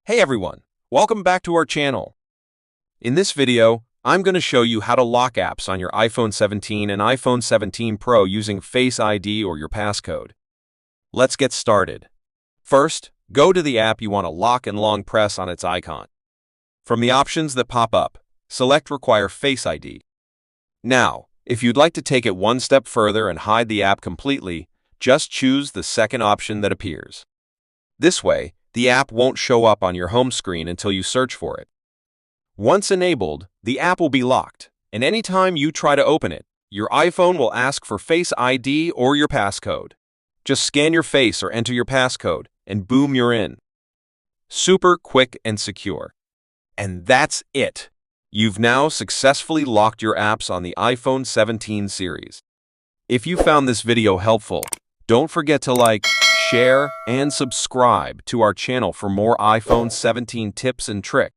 Hey everyone, welcome back to our channel. In this video, I'm going to show you how to lock apps on your iPhone 17 and iPhone 17 Pro using Face ID or your passcode. Let's get started. First, go to the app you want to lock and long press on its icon. From the options that pop up, select Require Face ID. Now, if you'd like to take it one step further and hide the app completely, just choose the second option that appears. This way, the app won't show up on your home screen until you search for it. Once enabled, the app will be locked, and anytime you try to open it, your iPhone will ask for Face ID or your passcode. Just scan your face or enter your passcode, and boom, you're in. Super quick and secure. And that's it! You've now successfully locked your apps on the iPhone 17 series. If you found this video helpful, don't forget to like, share, and subscribe to our channel for more iPhone 17 tips and tricks.